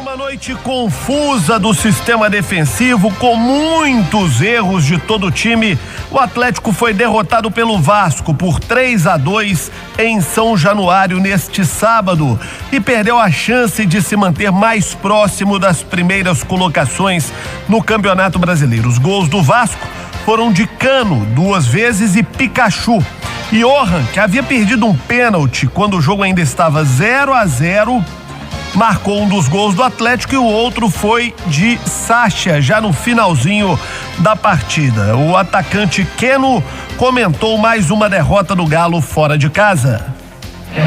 Uma noite confusa do sistema defensivo, com muitos erros de todo o time. O Atlético foi derrotado pelo Vasco por 3-2 em São Januário neste sábado e perdeu a chance de se manter mais próximo das primeiras colocações no Campeonato Brasileiro. Os gols do Vasco foram de Cano 2 vezes e Pikachu. E Johan, que havia perdido um pênalti quando o jogo ainda estava 0-0, marcou um dos gols do Atlético e o outro foi de Sacha, já no finalzinho da partida. O atacante Keno comentou mais uma derrota do Galo fora de casa.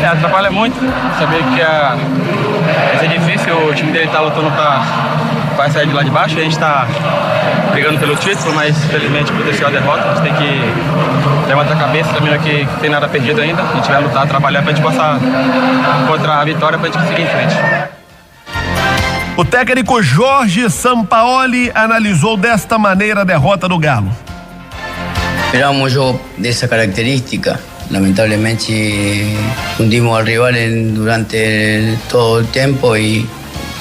Atrapalha muito, saber que vai ser difícil, o time dele tá lutando para sair de lá de baixo, a gente tá brigando pelo título, mas infelizmente aconteceu a derrota, a gente tem que levantar a cabeça, sabendo que tem nada perdido ainda, a gente vai lutar, trabalhar pra gente passar contra a vitória, pra gente seguir em frente. O técnico Jorge Sampaoli analisou desta maneira a derrota do Galo. Esperábamos um jogo dessa característica. Lamentablemente hundimos al rival durante todo el tiempo y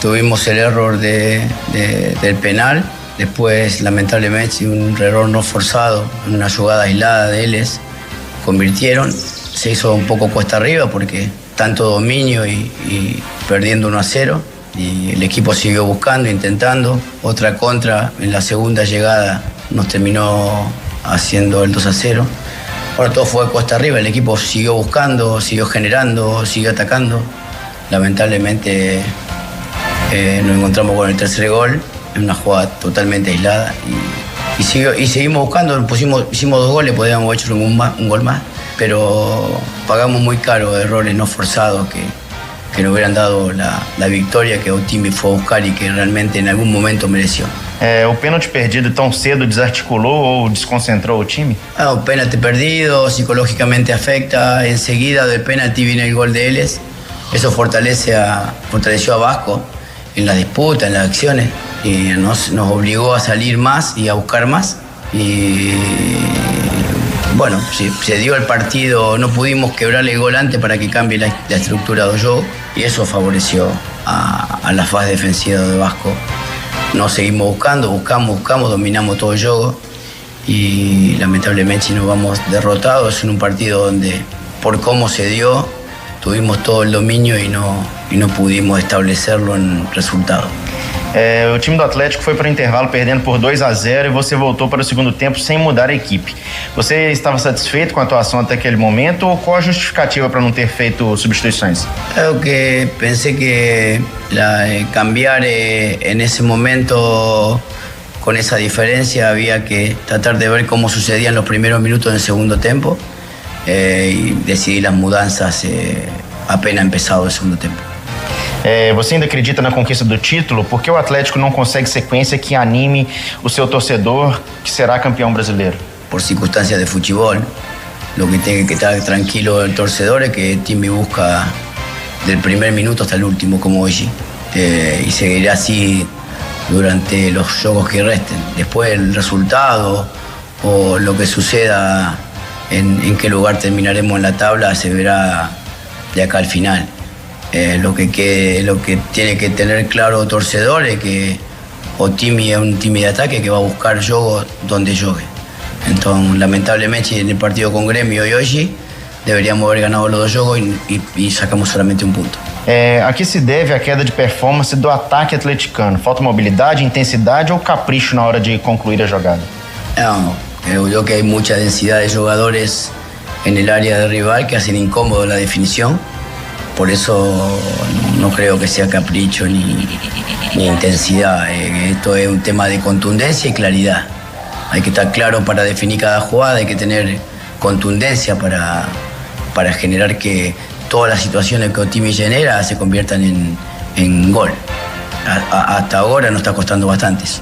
tuvimos el error del penal. Después, lamentablemente, un error no forzado, en una jugada aislada de ellos, convirtieron. Se hizo un poco cuesta arriba porque tanto dominio y perdiendo 1-0. Y el equipo siguió buscando, intentando. Otra contra en la segunda llegada nos terminó haciendo el 2-0. Ahora todo fue cuesta arriba, el equipo siguió buscando, siguió generando, siguió atacando. Lamentablemente nos encontramos con el tercer gol en una jugada totalmente aislada y seguimos buscando, hicimos 2 goles, podíamos haber hecho un gol más, pero pagamos muy caro errores no forzados que nos hubieran dado la victoria que o time fue a buscar y que realmente en algún momento mereció. O pênalti perdido tão cedo desarticulou ou desconcentrou o time? O pênalti perdido psicológicamente afecta, enseguida del pênalti viene el gol de Eles, eso fortaleció a Vasco en la disputa, en las acciones, y nos obligó a salir más y a buscar más. Y bueno, se dio el partido, no pudimos quebrarle el gol antes para que cambie la estructura del juego y eso favoreció a la fase defensiva de Vasco. Nos seguimos buscamos, dominamos todo el juego y lamentablemente nos vamos derrotados en un partido donde por cómo se dio tuvimos todo el dominio y no pudimos establecerlo en resultado. O time do Atlético foi para o intervalo perdendo por 2-0 e você voltou para o segundo tempo sem mudar a equipe. Você estava satisfeito com a atuação até aquele momento ou qual a justificativa para não ter feito substituições? Creo que pensé que cambiar en ese momento con esa diferencia había que tratar de ver cómo sucedían los primeros minutos del segundo tiempo y decidí las mudanças apenas empezado el segundo tiempo. Você ainda acredita na conquista do título? Por que o Atlético não consegue sequência que anime o seu torcedor que será campeão brasileiro? Por circunstancias de fútbol, lo que tiene que estar tranquilo el torcedor es que el time busca del primer minuto hasta el último como hoy y seguirá así durante los juegos que resten. Después el resultado o lo que suceda en qué lugar terminaremos en la tabla se verá de acá al final. Lo que tiene que tener claro el torcedor es que Otimi es un time de ataque que va a buscar juego donde juegue. Entonces, lamentablemente, en el partido con Grêmio y hoy deberíamos haber ganado los 2 juegos y sacamos solamente un punto. A que se deve a queda de performance do ataque atleticano? Falta mobilidade, intensidade ou capricho na hora de concluir a jogada? No, creo yo que hay mucha densidad de jugadores en el área de rival que hacen incómodo la definición. Por eso no creo que sea capricho ni intensidad. Esto es un tema de contundencia y claridad. Hay que estar claro para definir cada jugada, hay que tener contundencia para generar que todas las situaciones que Otimi genera se conviertan en gol. Hasta ahora nos está costando bastantes.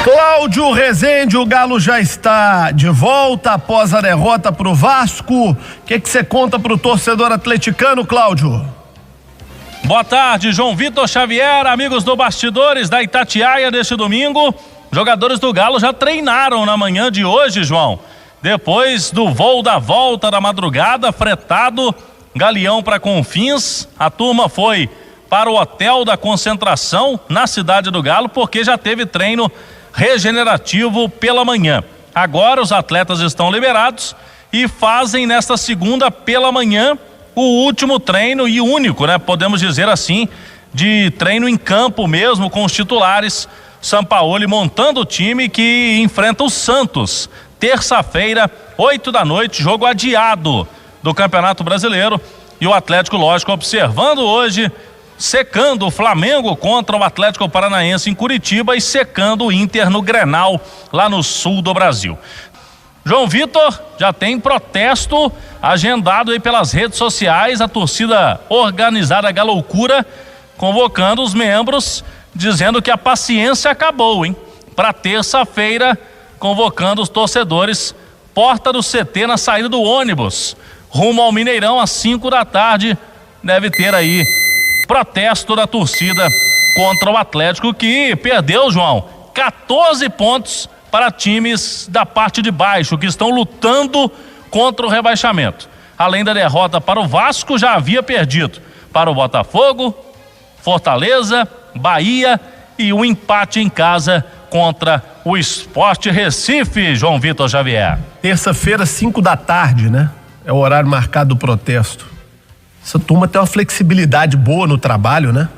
Cláudio Rezende, o Galo já está de volta após a derrota para o Vasco. O que você conta para o torcedor atleticano, Cláudio? Boa tarde, João Vitor Xavier, amigos do Bastidores da Itatiaia deste domingo. Jogadores do Galo já treinaram na manhã de hoje, João. Depois do voo da volta da madrugada, fretado Galeão para Confins. A turma foi para o Hotel da Concentração na Cidade do Galo, porque já teve treino regenerativo pela manhã. Agora os atletas estão liberados e fazem nesta segunda pela manhã o último treino e único, né? Podemos dizer assim, de treino em campo mesmo com os titulares. Sampaoli montando o time que enfrenta o Santos terça-feira, 20h, jogo adiado do Campeonato Brasileiro, e o Atlético, lógico, observando hoje, secando o Flamengo contra o Atlético Paranaense em Curitiba e secando o Inter no Grenal, lá no sul do Brasil. João Vitor, já tem protesto agendado aí pelas redes sociais, a torcida organizada Galoucura convocando os membros, dizendo que a paciência acabou, hein? Para terça-feira, convocando os torcedores, porta do CT na saída do ônibus, rumo ao Mineirão às 5h. Deve ter aí protesto da torcida contra o Atlético, que perdeu, João, 14 pontos para times da parte de baixo, que estão lutando contra o rebaixamento. Além da derrota para o Vasco, já havia perdido para o Botafogo, Fortaleza, Bahia e um empate em casa contra o Sport Recife, João Vitor Xavier. Terça-feira, 5h, né? É o horário marcado do protesto. Essa turma tem uma flexibilidade boa no trabalho, né?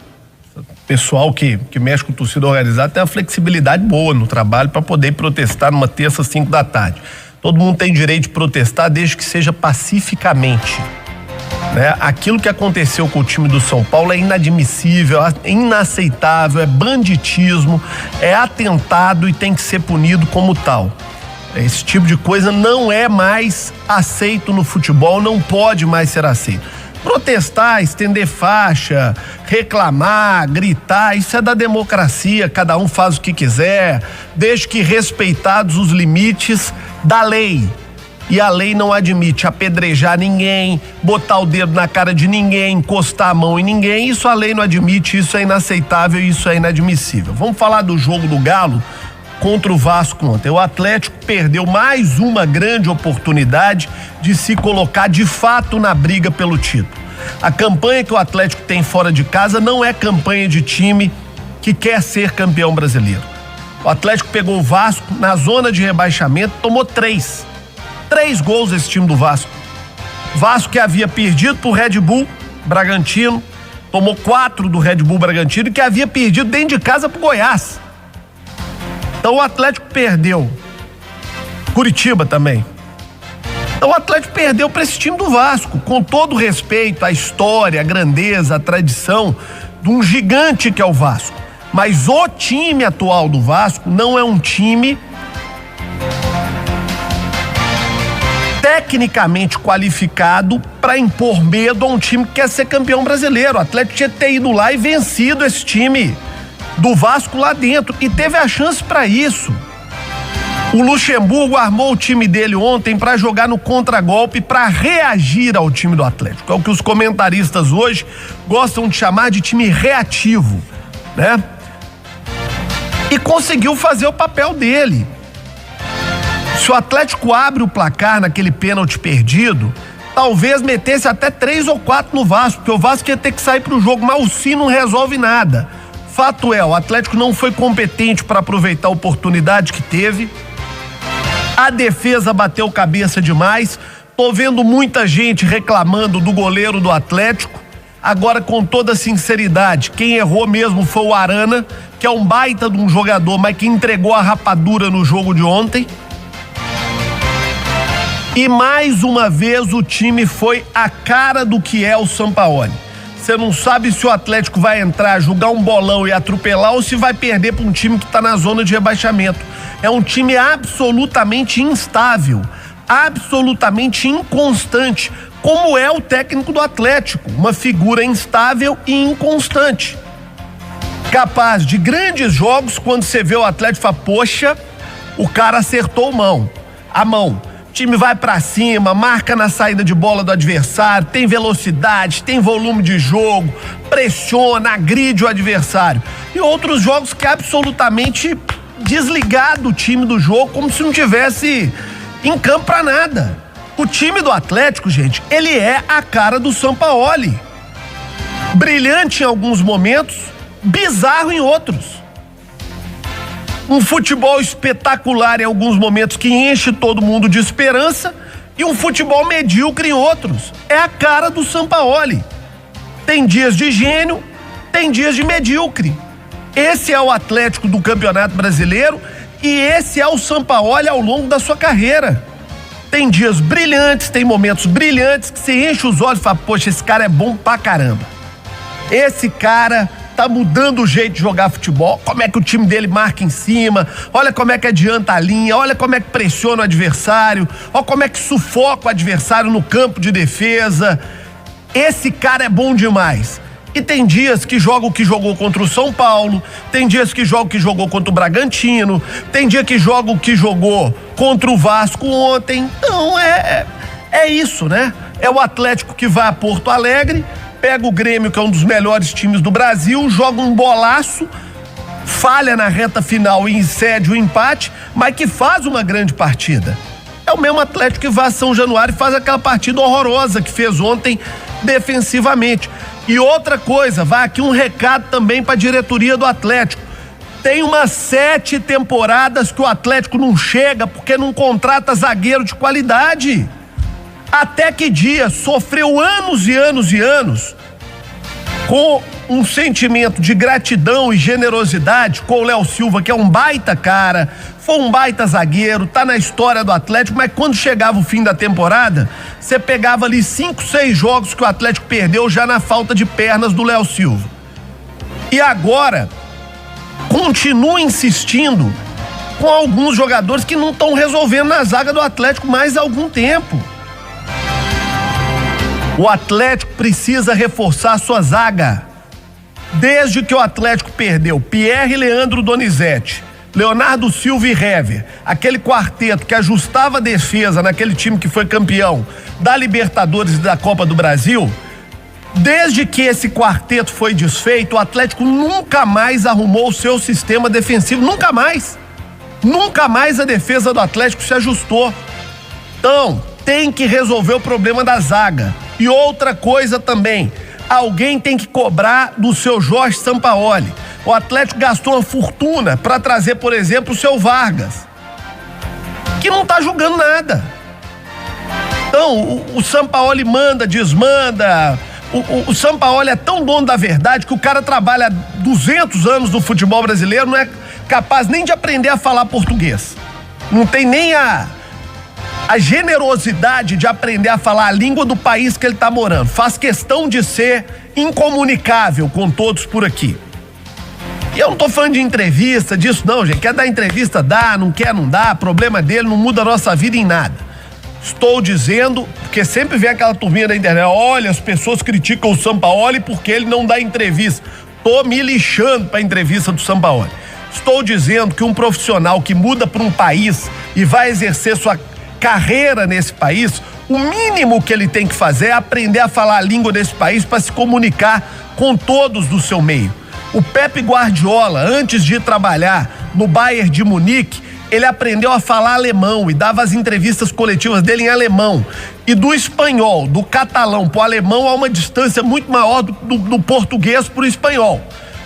O pessoal que mexe com torcida organizada tem uma flexibilidade boa no trabalho para poder protestar numa terça, 5h. Todo mundo tem direito de protestar desde que seja pacificamente. Né? Aquilo que aconteceu com o time do São Paulo é inadmissível, é inaceitável, é banditismo, é atentado e tem que ser punido como tal. Esse tipo de coisa não é mais aceito no futebol, não pode mais ser aceito. Protestar, estender faixa, reclamar, gritar, isso é da democracia, cada um faz o que quiser, desde que respeitados os limites da lei. E a lei não admite apedrejar ninguém, botar o dedo na cara de ninguém, encostar a mão em ninguém. Isso a lei não admite, isso é inaceitável, isso é inadmissível. Vamos falar do jogo do Galo contra o Vasco ontem. O Atlético perdeu mais uma grande oportunidade de se colocar de fato na briga pelo título. A campanha que o Atlético tem fora de casa não é campanha de time que quer ser campeão brasileiro. O Atlético pegou o Vasco na zona de rebaixamento, tomou 3 gols esse time do Vasco. Vasco que havia perdido pro Red Bull Bragantino, tomou 4 do Red Bull Bragantino, e que havia perdido dentro de casa pro Goiás. Então o Atlético perdeu. Curitiba também. Então o Atlético perdeu para esse time do Vasco, com todo respeito à história, à grandeza, à tradição de um gigante que é o Vasco. Mas o time atual do Vasco não é um time tecnicamente qualificado para impor medo a um time que quer ser campeão brasileiro. O Atlético tinha que ter ido lá e vencido esse time do Vasco lá dentro, e teve a chance para isso. O Luxemburgo armou o time dele ontem para jogar no contragolpe, para reagir ao time do Atlético. É o que os comentaristas hoje gostam de chamar de time reativo, né? E conseguiu fazer o papel dele. Se o Atlético abre o placar naquele pênalti perdido, talvez metesse até 3 ou 4 no Vasco, porque o Vasco ia ter que sair pro jogo, mas o Sim não resolve nada. Fato é, o Atlético não foi competente para aproveitar a oportunidade que teve. A defesa bateu cabeça demais. Tô vendo muita gente reclamando do goleiro do Atlético. Agora, com toda sinceridade, quem errou mesmo foi o Arana, que é um baita de um jogador, mas que entregou a rapadura no jogo de ontem. E mais uma vez o time foi a cara do que é o Sampaoli. Você não sabe se o Atlético vai entrar, jogar um bolão e atropelar, ou se vai perder para um time que está na zona de rebaixamento. É um time absolutamente instável, absolutamente inconstante, como é o técnico do Atlético, uma figura instável e inconstante. Capaz de grandes jogos, quando você vê o Atlético e fala, poxa, o cara acertou a mão. O time vai pra cima, marca na saída de bola do adversário, tem velocidade, tem volume de jogo, pressiona, agride o adversário. E outros jogos que é absolutamente desligado o time do jogo, como se não tivesse em campo pra nada. O time do Atlético, gente, ele é a cara do Sampaoli. Brilhante em alguns momentos, bizarro em outros. Um futebol espetacular em alguns momentos que enche todo mundo de esperança e um futebol medíocre em outros. É a cara do Sampaoli. Tem dias de gênio, tem dias de medíocre. Esse é o Atlético do Campeonato Brasileiro e esse é o Sampaoli ao longo da sua carreira. Tem dias brilhantes, tem momentos brilhantes que você enche os olhos e fala, poxa, esse cara é bom pra caramba. Esse cara tá mudando o jeito de jogar futebol, como é que o time dele marca em cima, olha como é que adianta a linha, olha como é que pressiona o adversário, olha como é que sufoca o adversário no campo de defesa. Esse cara é bom demais. E tem dias que joga o que jogou contra o São Paulo, tem dias que joga o que jogou contra o Bragantino, tem dia que joga o que jogou contra o Vasco ontem. Então é isso, né? É o Atlético que vai a Porto Alegre, pega o Grêmio, que é um dos melhores times do Brasil, joga um bolaço, falha na reta final e incede o empate, mas que faz uma grande partida. É o mesmo Atlético que vai a São Januário e faz aquela partida horrorosa que fez ontem defensivamente. E outra coisa, vai aqui um recado também para a diretoria do Atlético. Tem umas 7 temporadas que o Atlético não chega porque não contrata zagueiro de qualidade. Até que dia sofreu anos e anos e anos com um sentimento de gratidão e generosidade com o Léo Silva, que é um baita cara, foi um baita zagueiro, tá na história do Atlético, mas quando chegava o fim da temporada, você pegava ali 5, 6 jogos que o Atlético perdeu já na falta de pernas do Léo Silva. E agora continua insistindo com alguns jogadores que não estão resolvendo na zaga do Atlético mais há algum tempo. O Atlético precisa reforçar sua zaga. Desde que o Atlético perdeu Pierre e Leandro Donizete, Leonardo Silva e Hever, aquele quarteto que ajustava a defesa naquele time que foi campeão da Libertadores e da Copa do Brasil, desde que esse quarteto foi desfeito, o Atlético nunca mais arrumou o seu sistema defensivo, nunca mais. Nunca mais a defesa do Atlético se ajustou. Então, tem que resolver o problema da zaga. E outra coisa também, alguém tem que cobrar do seu Jorge Sampaoli. O Atlético gastou uma fortuna para trazer, por exemplo, o seu Vargas, que não tá jogando nada. Então, o Sampaoli manda, desmanda. O Sampaoli é tão dono da verdade que o cara trabalha 200 anos no futebol brasileiro, não é capaz nem de aprender a falar português. Não tem nem a generosidade de aprender a falar a língua do país que ele está morando. Faz questão de ser incomunicável com todos por aqui. E eu não tô falando de entrevista, disso não, gente. Quer dar entrevista, dá, não quer, não dá. Problema dele, não muda a nossa vida em nada. Estou dizendo, porque sempre vem aquela turminha da internet, olha, as pessoas criticam o Sampaoli porque ele não dá entrevista. Tô me lixando pra entrevista do Sampaoli. Estou dizendo que um profissional que muda para um país e vai exercer sua carreira nesse país, o mínimo que ele tem que fazer é aprender a falar a língua desse país para se comunicar com todos do seu meio. O Pepe Guardiola, antes de trabalhar no Bayern de Munique, ele aprendeu a falar alemão e dava as entrevistas coletivas dele em alemão. E do espanhol, do catalão pro alemão, há uma distância muito maior do português pro espanhol.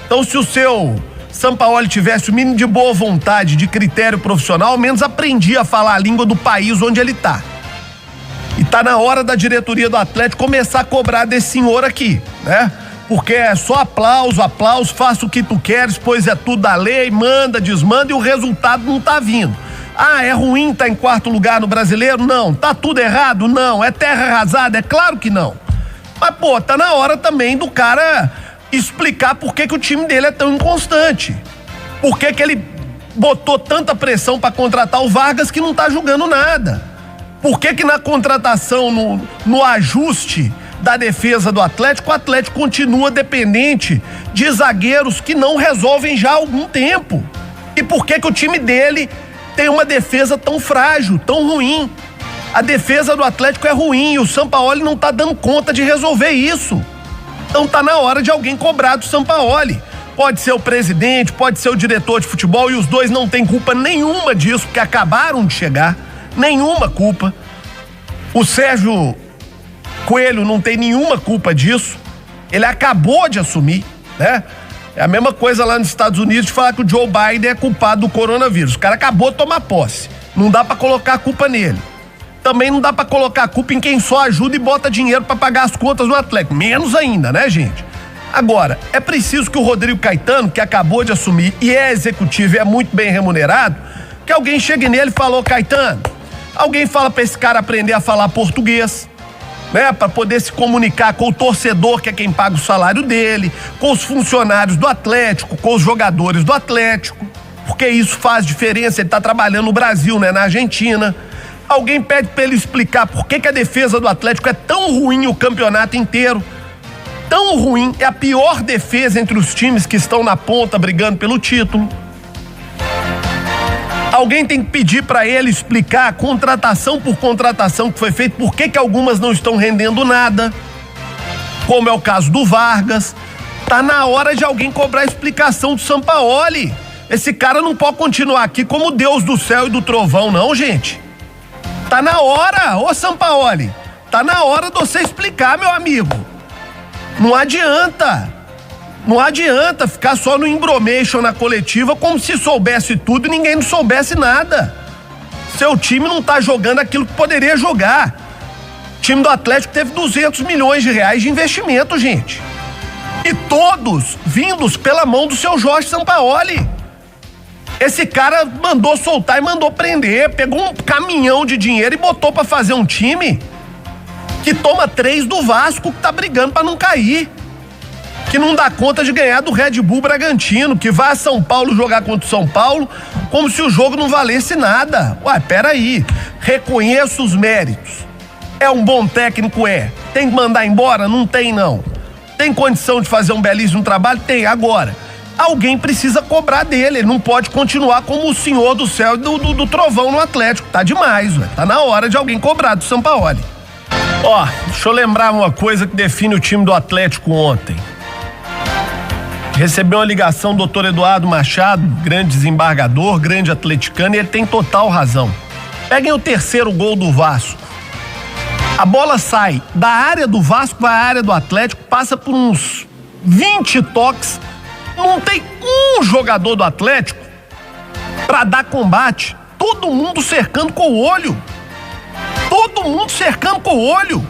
Então, se o seu Sampaoli tivesse o mínimo de boa vontade, de critério profissional, ao menos aprendia a falar a língua do país onde ele tá. E tá na hora da diretoria do Atlético começar a cobrar desse senhor aqui, né? Porque é só aplauso, faça o que tu queres, pois é tudo da lei, manda, desmanda e o resultado não tá vindo. Ah, é ruim tá em 4º lugar no Brasileiro? Não. Tá tudo errado? Não. É terra arrasada? É claro que não. Mas, pô, tá na hora também do cara explicar por que o time dele é tão inconstante. Por que ele botou tanta pressão pra contratar o Vargas que não tá jogando nada. Por que na contratação, no ajuste da defesa do Atlético, o Atlético continua dependente de zagueiros que não resolvem já há algum tempo? E por que o time dele tem uma defesa tão frágil, tão ruim? A defesa do Atlético é ruim e o Sampaoli não tá dando conta de resolver isso. Então tá na hora de alguém cobrar do Sampaoli. Pode ser o presidente, pode ser o diretor de futebol, e os dois não têm culpa nenhuma disso, porque acabaram de chegar. Nenhuma culpa. O Sérgio Coelho não tem nenhuma culpa disso. Ele acabou de assumir, né? É a mesma coisa lá nos Estados Unidos de falar que o Joe Biden é culpado do coronavírus. O cara acabou de tomar posse. Não dá pra colocar a culpa nele. Também não dá pra colocar a culpa em quem só ajuda e bota dinheiro pra pagar as contas do Atlético. Menos ainda, né, gente? Agora, é preciso que o Rodrigo Caetano, que acabou de assumir e é executivo e é muito bem remunerado, que alguém chegue nele e fale: Caetano, alguém fala pra esse cara aprender a falar português, né? Pra poder se comunicar com o torcedor, que é quem paga o salário dele, com os funcionários do Atlético, com os jogadores do Atlético, porque isso faz diferença. Ele tá trabalhando no Brasil, né? Na Argentina. Alguém pede pra ele explicar por que a defesa do Atlético é tão ruim o campeonato inteiro. Tão ruim, é a pior defesa entre os times que estão na ponta brigando pelo título. Alguém tem que pedir pra ele explicar contratação por contratação que foi feita, por que algumas não estão rendendo nada, como é o caso do Vargas. Tá na hora de alguém cobrar explicação do Sampaoli. Esse cara não pode continuar aqui como Deus do céu e do trovão, não, gente. Tá na hora, ô Sampaoli, tá na hora de você explicar, meu amigo. Não adianta ficar só no embromation na coletiva como se soubesse tudo e ninguém não soubesse nada. Seu time não tá jogando aquilo que poderia jogar. O time do Atlético teve 200 milhões de reais de investimento, gente. E todos vindos pela mão do seu Jorge Sampaoli. Esse cara mandou soltar e mandou prender, pegou um caminhão de dinheiro e botou pra fazer um time que toma 3 do Vasco, que tá brigando pra não cair, que não dá conta de ganhar do Red Bull Bragantino, que vai a São Paulo jogar contra o São Paulo como se o jogo não valesse nada. Ué, peraí, reconheço os méritos. É um bom técnico, é. Tem que mandar embora? Não tem, não. Tem condição de fazer um belíssimo trabalho? Tem. Agora, alguém precisa cobrar dele. Ele não pode continuar como o senhor do céu e do trovão no Atlético. Tá demais, ué. Tá na hora de alguém cobrar do Sampaoli. Ó, deixa eu lembrar uma coisa que define o time do Atlético ontem. Recebeu uma ligação do doutor Eduardo Machado, grande desembargador, grande atleticano, e ele tem total razão. Peguem o terceiro gol do Vasco. A bola sai da área do Vasco, vai à área do Atlético, passa por uns 20 toques. Não tem um jogador do Atlético pra dar combate. Todo mundo cercando com o olho. Todo mundo cercando com o olho.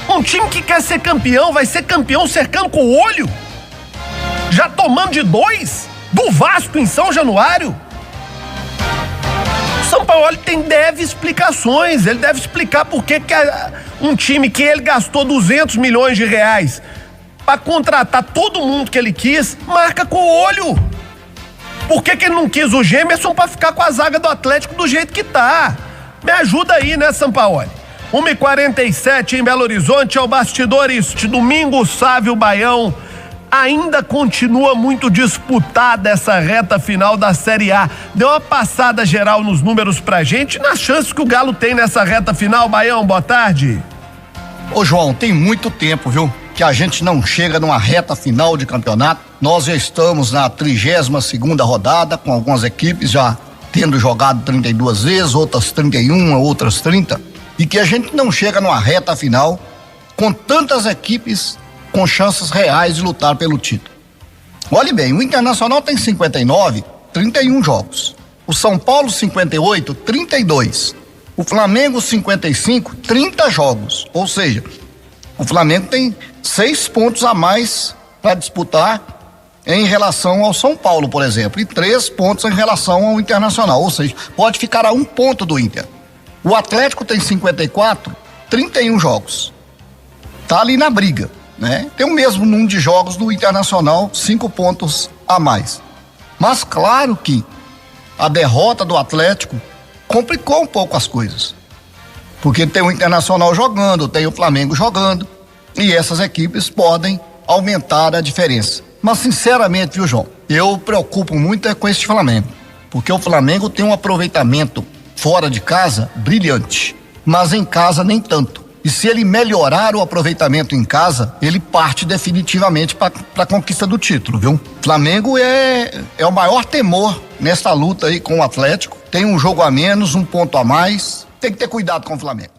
Um time que quer ser campeão vai ser campeão cercando com o olho. Já tomando de 2 do Vasco em São Januário. O Sampaoli deve explicações. Ele deve explicar por que um time que ele gastou 200 milhões de reais para contratar todo mundo que ele quis, marca com o olho. Por que ele não quis o Gemerson para ficar com a zaga do Atlético do jeito que tá? Me ajuda aí, né, Sampaoli? 1h47 em Belo Horizonte, ao Bastidores de domingo, Sávio Baião. Ainda continua muito disputada essa reta final da Série A. Deu uma passada geral nos números pra gente, nas chances que o Galo tem nessa reta final. Baião, boa tarde. Ô João, tem muito tempo, viu, que a gente não chega numa reta final de campeonato. Nós já estamos na 32ª rodada, com algumas equipes já tendo jogado 32 vezes, outras 31, outras 30, e que a gente não chega numa reta final com tantas equipes com chances reais de lutar pelo título. Olhe bem, o Internacional tem 59, 31 jogos. O São Paulo 58, 32. O Flamengo 55, 30 jogos. Ou seja, o Flamengo tem 6 pontos a mais para disputar em relação ao São Paulo, por exemplo, e 3 pontos em relação ao Internacional. Ou seja, pode ficar a 1 ponto do Inter. O Atlético tem 54, 31 jogos. Tá ali na briga, né? Tem o mesmo número de jogos do Internacional, 5 pontos a mais. Mas claro que a derrota do Atlético complicou um pouco as coisas, porque tem o Internacional jogando, tem o Flamengo jogando, e essas equipes podem aumentar a diferença. Mas sinceramente, viu, João, eu preocupo muito com esse Flamengo, porque o Flamengo tem um aproveitamento fora de casa brilhante, mas em casa nem tanto. E se ele melhorar o aproveitamento em casa, ele parte definitivamente para a conquista do título, viu? Flamengo é o maior temor nesta luta aí com o Atlético. Tem um jogo a menos, 1 ponto a mais. Tem que ter cuidado com o Flamengo.